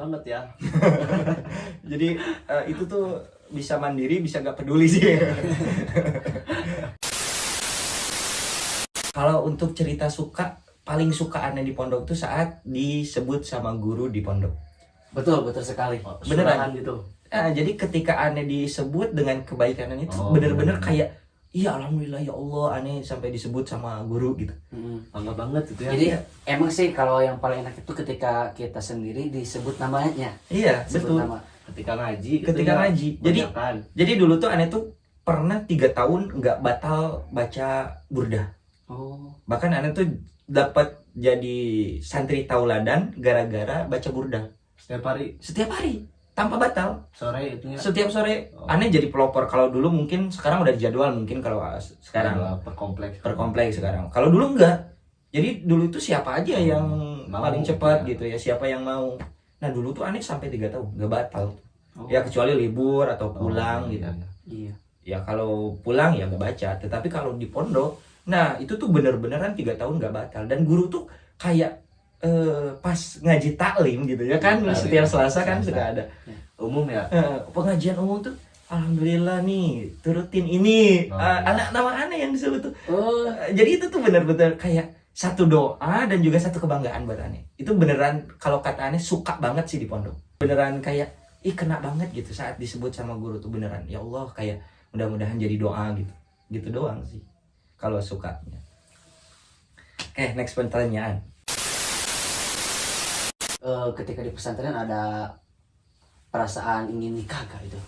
banget ya. Jadi itu tuh bisa mandiri, bisa gak peduli sih. Kalau untuk cerita suka, paling suka aneh di pondok tuh saat disebut sama guru di pondok. Betul sekali. Beneran gitu. Jadi ketika aneh disebut dengan kebaikan itu bener-bener kayak, iya alhamdulillah ya Allah aneh sampai disebut sama guru gitu. Bangga banget itu ya. Jadi emang sih kalau yang paling enak itu ketika kita sendiri disebut namanya. Iya, Sebut betul. nama. Ketika ngaji gitu Ketika ya, ngaji. Jadi dulu tuh aneh tuh pernah 3 tahun nggak batal baca burdah. Oh. Bahkan aneh tuh dapat jadi santri tauladan gara-gara baca burdah setiap hari tanpa batal. sore itu ya. Setiap sore aneh jadi pelopor. Kalau dulu mungkin sekarang udah jadwal, mungkin kalau sekarang per per kompleks sekarang. Kalau dulu enggak. Jadi dulu itu siapa aja yang paling cepat gitu ya, siapa yang mau. Nah dulu tuh aneh sampai 3 tahun nggak batal. Ya kecuali libur atau pulang gitu. Iya. Ya kalau pulang ya nggak baca. Tetapi kalau di pondok, nah itu tuh bener-beneran 3 tahun nggak batal. Dan guru tuh kayak pas ngaji taklim gitu ya kan, setiap Selasa kan sudah ada umum ya. Pengajian umum tuh alhamdulillah nih turutin ini. Anak nama aneh yang disebut tuh. Jadi itu tuh bener-bener kayak satu doa dan juga satu kebanggaan buat aneh. Itu beneran kalau kata aneh suka banget sih di pondok. Beneran kayak kena banget gitu saat disebut sama guru tuh, beneran ya Allah kayak mudah-mudahan jadi doa gitu. Gitu doang sih kalau sukanya. Next pertanyaan. Ketika di pesantren ada perasaan ingin nikah gak itu?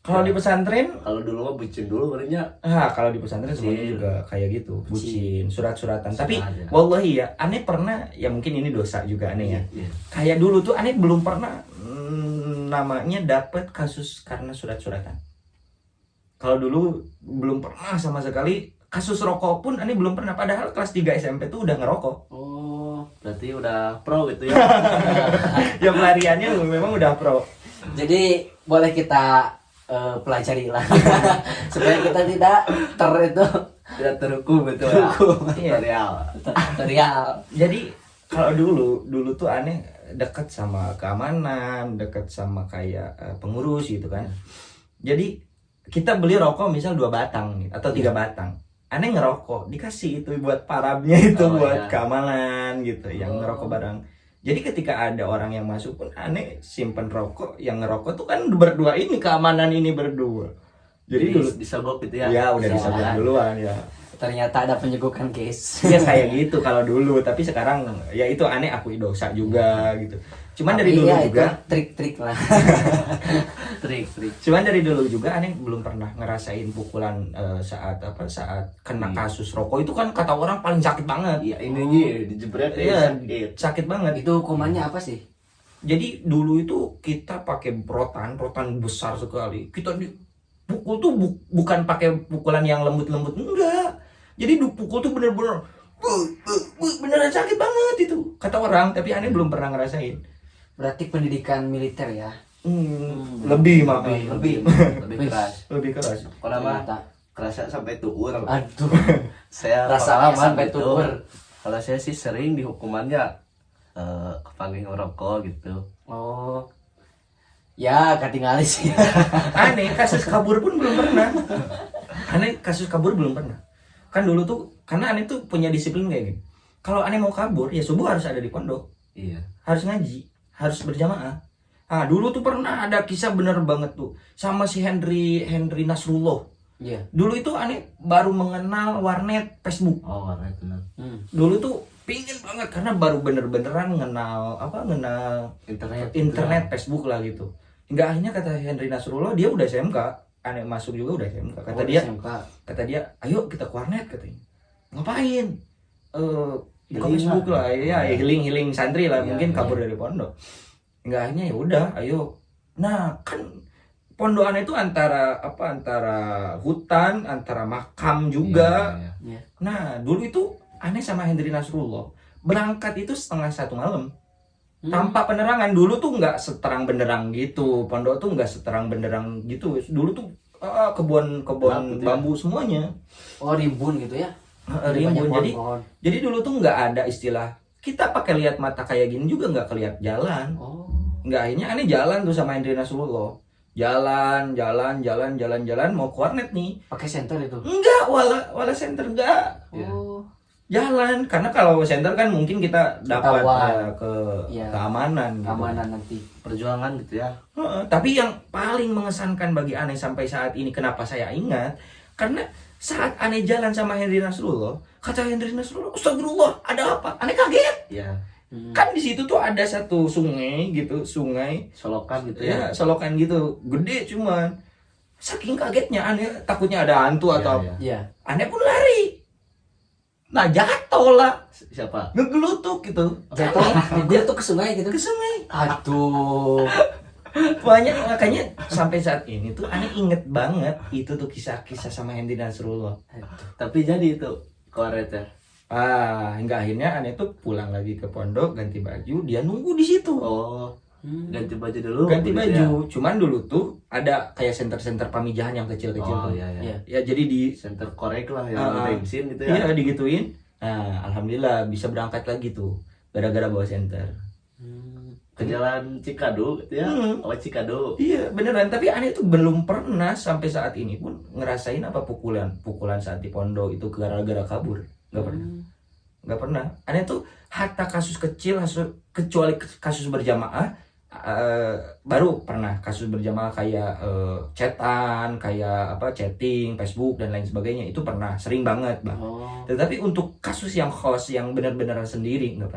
Kalau di pesantren, Kalau dulu mah bucin dulu barunya. kalau di pesantren semuanya juga kayak gitu, bucin, surat-suratan. Tapi Sengaja. wallahi ya, aneh pernah, ya mungkin ini dosa juga aneh ya. Iya. Kayak dulu tuh aneh belum pernah namanya dapat kasus karena surat-suratan. Kalau dulu belum pernah sama sekali. Kasus rokok pun aneh belum pernah. Padahal kelas 3 SMP tuh udah ngerokok. Oh, berarti udah pro gitu ya. Ya pelariannya memang udah pro. Jadi boleh kita pelajari lah supaya kita tidak Tidak terhukum gitu ya. Iya. tutorial. Jadi kalau dulu tuh aneh deket sama keamanan, deket sama kayak pengurus gitu kan. Jadi kita beli rokok misal 2 batang nih, atau 3 batang. Aneh ngerokok, dikasih itu buat parabnya itu, buat keamanan gitu, yang ngerokok bareng. Jadi ketika ada orang yang masuk pun aneh simpen rokok, yang ngerokok tuh kan berdua ini, keamanan ini berdua. Jadi dulu disogok gitu ya. ya udah disabut duluan ya. Ternyata ada penyegukan guys. Ya kayak gitu kalau dulu, tapi sekarang ya itu aneh akui dosa juga gitu. Cuman dari dulu juga trik-trik lah. Trik. Cuman dari dulu juga aneh belum pernah ngerasain pukulan saat kena kasus rokok. Itu kan kata orang paling sakit banget. Iya, ininya dijebret Iya, sakit. sakit banget. Itu hukumannya apa sih? Jadi dulu itu kita pakai rotan besar sekali. Kita dipukul tuh bukan pakai pukulan yang lembut-lembut, enggak. Jadi dipukul tuh bener-bener beneran sakit banget itu kata orang, tapi aneh belum pernah ngerasain. Berarti pendidikan militer ya? Lebih keras. lebih keras. Kalau mah kerasa sampai tuur. Aduh. Saya Rasanya pengalaman sampai gitu. tuur. Kalau saya sih sering dihukumannya kepanggil ngerokok gitu. Oh. Ya, ketinggalan sih. Aneh kasus kabur pun belum pernah. Aneh kasus kabur belum pernah. Kan dulu tuh karena aneh tuh punya disiplin kayak gini. Kalau aneh mau kabur ya subuh harus ada di pondok. Iya. Harus ngaji, harus berjamaah. Ah, dulu tuh pernah ada kisah bener banget tuh sama si Henry Nasrullah. Iya. Dulu itu aneh baru mengenal warnet Facebook. Oh, warnet benar. Dulu tuh pingin banget karena baru bener-beneran ngenal internet Facebook lah gitu. Hingga akhirnya kata Henry Nasrullah, dia udah SMK, aneh masuk juga udah SMK. Kata dia, ayo kita ke warnet katanya. Ngapain? Buka Facebook lah, ya healing santri lah, mungkin kabur dari pondok. Hingga akhirnya ya udah, ayo. Nah kan pondokan itu antara hutan, antara makam juga. Iya. Nah dulu itu aneh sama Hendri Nasrullah berangkat itu 1:30 malam tanpa penerangan. Dulu tuh nggak seterang benderang gitu, pondok tuh nggak seterang benderang gitu. Dulu tuh kebun bambu semuanya. Oh, rimbun gitu ya? Rimbun. Jadi dulu tuh nggak ada istilah kita pakai lihat mata kayak gini juga nggak kelihat jalan. Enggak, akhirnya aneh jalan tuh sama Hendri Nasrullah. Jalan mau ke warnet nih. Pakai senter itu. Enggak, wala center enggak. Iya. Oh. Jalan, karena kalau center kan mungkin kita dapat Ketahuan. Iya. keamanan gitu. Keamanan nanti. Perjuangan gitu ya. Tapi yang paling mengesankan bagi aneh sampai saat ini, kenapa saya ingat, karena saat aneh jalan sama Hendri Nasrullah, kata Hendri Nasrullah, astagfirullah, ada apa? Aneh kaget. Iya. Kan di situ tuh ada satu sungai gitu, sungai Solokan gitu ya. ya, solokan gitu, gede cuman. Saking kagetnya aneh takutnya ada hantu atau apa. Iya. Aneh pun lari. Nah, jatuh lah, Siapa? ngegelutuk gitu. Jatuh dia tuh ke sungai gitu. Ke sungai. Aduh. Banyak, makanya sampai saat ini tuh aneh inget banget itu tuh kisah-kisah sama Hendri Nasrullah. Tapi jadi itu koretnya. Hingga akhirnya aneh tuh pulang lagi ke pondok, ganti baju, dia nunggu di situ. Oh, ganti baju dulu. Ganti gitu baju. ya. Cuman dulu tuh ada kayak senter-senter pamijahan yang kecil-kecil Oh tuh. iya iya. Ya jadi di Center korek lah yang bensin gitu ya. iya digituin. Nah, alhamdulillah bisa berangkat lagi tuh gara-gara bawa senter. Ke jalan Cikadu gitu ya. Oh Cikadu. Iya beneran, tapi aneh tuh belum pernah sampai saat ini pun ngerasain apa pukulan saat di pondok itu gara-gara kabur. Nggak pernah. Aneh tuh hatta kasus kecil, kecuali kasus berjamaah, baru pernah kasus berjamaah kayak chatan, kayak apa chatting, Facebook dan lain sebagainya, itu pernah, sering banget bang. Tetapi untuk kasus yang khos, yang benar-benar sendiri, nggak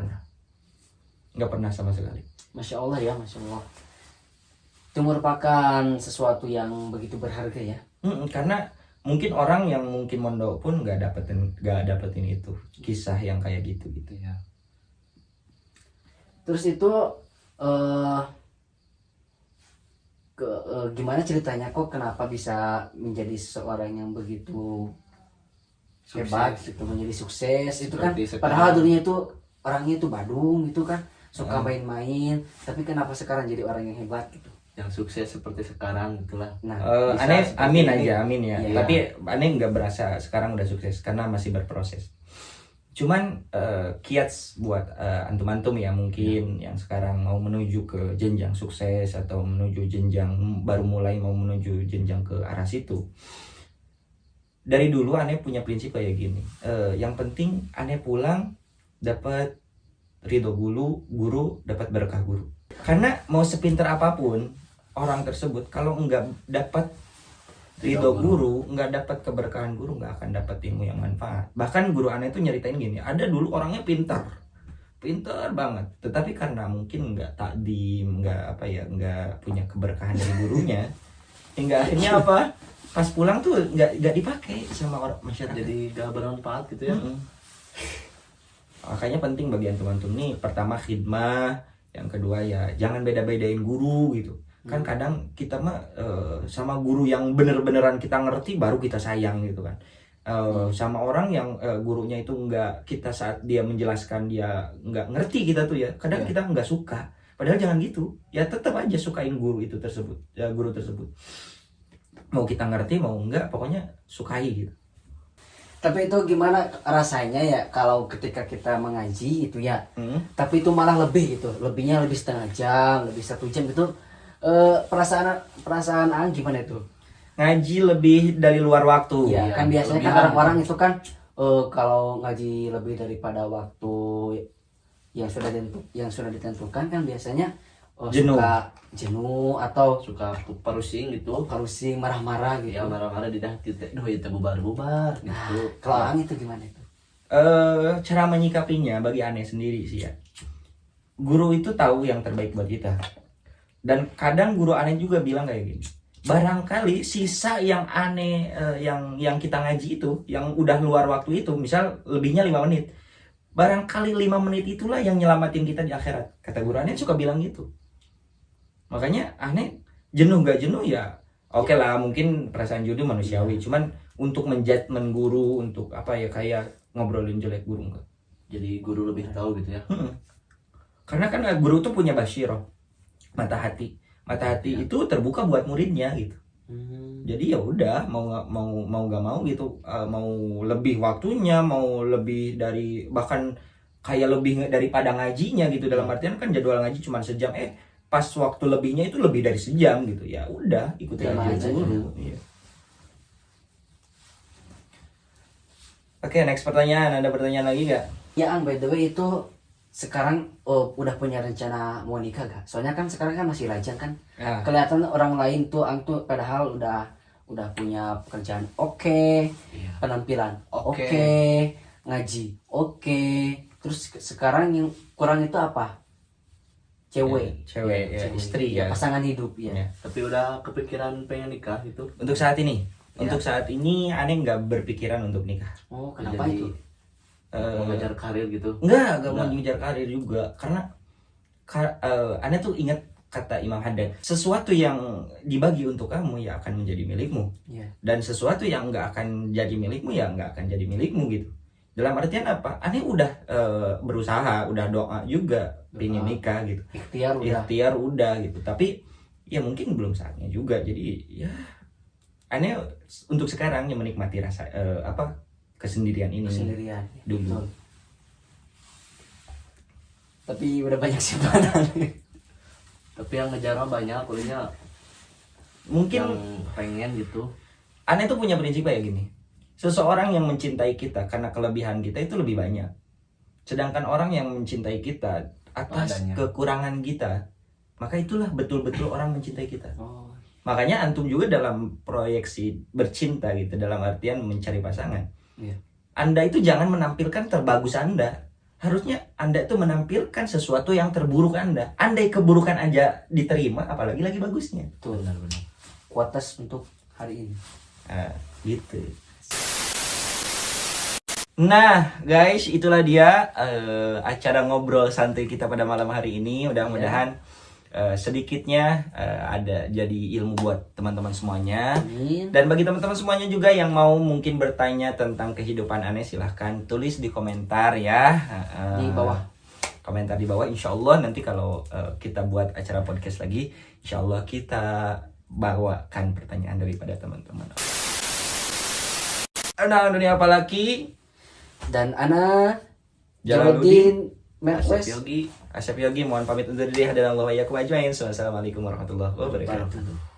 pernah sama sekali. Masya Allah ya, Masya Allah. Itu merupakan sesuatu yang begitu berharga ya. Karena mungkin orang yang mungkin mondok pun nggak dapetin itu kisah yang kayak gitu ya. Terus itu gimana ceritanya kok kenapa bisa menjadi seseorang yang begitu hebat gitu, menjadi sukses itu kan, padahal dulunya itu orangnya itu badung gitu kan, suka main-main, tapi kenapa sekarang jadi orang yang hebat gitu, yang sukses seperti sekarang gitulah. nah Aneh amin ini. aja, amin ya. Iya. Tapi aneh nggak berasa sekarang udah sukses karena masih berproses. Cuman kiats buat antum-antum ya mungkin yang sekarang mau menuju ke jenjang sukses atau menuju jenjang baru mulai mau menuju jenjang ke arah situ. Dari dulu aneh punya prinsip kayak gini. Yang penting aneh pulang dapat ridho guru, dapat berkah guru. Karena mau sepinter apapun orang tersebut, kalau nggak dapat ridho guru, nggak dapat keberkahan guru, nggak akan dapat ilmu yang manfaat. Bahkan guru aneh itu nyeritain gini, ada dulu orangnya pintar banget, tetapi karena mungkin nggak takdim, nggak punya keberkahan dari gurunya, hingga akhirnya apa? Pas pulang tuh nggak dipakai sama orang masyarakat. Jadi gak bermanfaat gitu ya. Makanya penting bagi antum-antum nih, pertama khidmah, yang kedua ya jangan beda-bedain guru gitu. Kan kadang kita mah sama guru yang bener-beneran kita ngerti baru kita sayang gitu kan. Sama orang yang gurunya itu enggak, kita saat dia menjelaskan dia enggak ngerti kita tuh ya, kadang kita enggak suka. Padahal jangan gitu. Ya tetap aja sukain guru itu tersebut, ya guru tersebut. Mau kita ngerti mau enggak, pokoknya sukai gitu. Tapi itu gimana rasanya ya kalau ketika kita mengaji itu ya, tapi itu malah lebih gitu, lebihnya lebih setengah jam, lebih 1 jam gitu. Perasaan Ang gimana itu? Ngaji lebih dari luar waktu. Ya, kan biasanya kan orang-orang itu kan kalau ngaji lebih daripada waktu yang sudah ditentukan kan biasanya suka jenuh atau suka pusing gitu, pusing, marah-marah gitu. ya marah-marah di dah kita ya bubar gitu. Kalau Ang itu gimana itu? Cara menyikapinya bagi aneh sendiri sih ya, guru itu tahu yang terbaik buat kita. Dan kadang guru aneh juga bilang kayak gini, barangkali sisa yang aneh yang kita ngaji itu, yang udah luar waktu itu, misal lebihnya 5 menit, barangkali 5 menit itulah yang nyelamatin kita di akhirat. Kata guru aneh suka bilang gitu. Makanya aneh jenuh gak jenuh ya oke lah, mungkin perasaan judul manusiawi, cuman untuk menjudgment guru, untuk apa ya, kayak ngobrolin jelek guru enggak. Jadi guru lebih tahu gitu ya. Karena kan guru tuh punya basyirah, mata hati itu terbuka buat muridnya gitu. Jadi ya udah, mau gak mau gitu, mau lebih waktunya, mau lebih dari, bahkan kayak lebih daripada ngajinya gitu, dalam artian kan jadwal ngaji cuma sejam, pas waktu lebihnya itu lebih dari sejam gitu, ya udah ikutin Terima aja aja, dulu. Iya. Oke, next pertanyaan. Ada pertanyaan lagi nggak? Ya Ang, by the way itu sekarang udah punya rencana mau nikah gak? Soalnya kan sekarang kan masih lajang kan. Ah. Kelihatan orang lain tuh Ang tuh padahal udah punya pekerjaan oke, Iya. penampilan Oke. oke, ngaji oke. Terus sekarang yang kurang itu apa? Cewek. Cewek, ya, istri ya. Pasangan hidup ya. Ya. Tapi udah kepikiran pengen nikah gitu. Untuk saat ini, Ya. untuk saat ini aneh nggak berpikiran untuk nikah. Oh, kenapa Jadi, itu? mengejar karir gitu. Nggak mau ngejar karir juga, karena aneh tuh ingat kata Imam Haddad, sesuatu yang dibagi untuk kamu ya akan menjadi milikmu, Iya. dan sesuatu yang nggak akan jadi milikmu ya nggak akan jadi milikmu gitu. Dalam artian apa? Aneh udah berusaha, udah doa juga pengen nikah gitu, ikhtiar udah gitu, tapi ya mungkin belum saatnya juga. Jadi ya aneh untuk sekarang yang menikmati rasa kesendirian ini Sendirian. dulu. Betul. Tapi udah banyak simpanan. Tapi yang ngejar mah banyak, kuliahnya Mungkin yang pengen gitu. aneh tuh punya prinsip kayak gini, seseorang yang mencintai kita karena kelebihan kita itu lebih banyak, sedangkan orang yang mencintai kita atas Adanya. kekurangan kita, maka itulah betul-betul orang mencintai kita. Oh. Makanya antum juga dalam proyeksi bercinta gitu, dalam artian mencari pasangan, Iya. Anda itu jangan menampilkan terbagus Anda. Harusnya Anda itu menampilkan sesuatu yang terburuk Anda. Andai keburukan aja diterima, apalagi lagi bagusnya. Betul. Benar-benar. Kuatas untuk hari ini. Nah, gitu. Nah, guys, itulah dia acara ngobrol santai kita pada malam hari ini. Mudah-mudahan sedikitnya ada jadi ilmu buat teman-teman semuanya. Amin. Dan bagi teman-teman semuanya juga yang mau mungkin bertanya tentang kehidupan aneh, silahkan tulis di komentar ya. Di bawah. Komentar di bawah. Insya Allah nanti kalau kita buat acara podcast lagi, insya Allah kita bawakan pertanyaan daripada teman-teman. Nah, dunia apa lagi? Dan Ana Jalaluddin Jalaluddin Merkes. Yogi. Asep Yogi, mohon pamit undur diri. Hadanallahu wa iyyakum ajmain. Wassalamualaikum warahmatullahi wabarakatuh.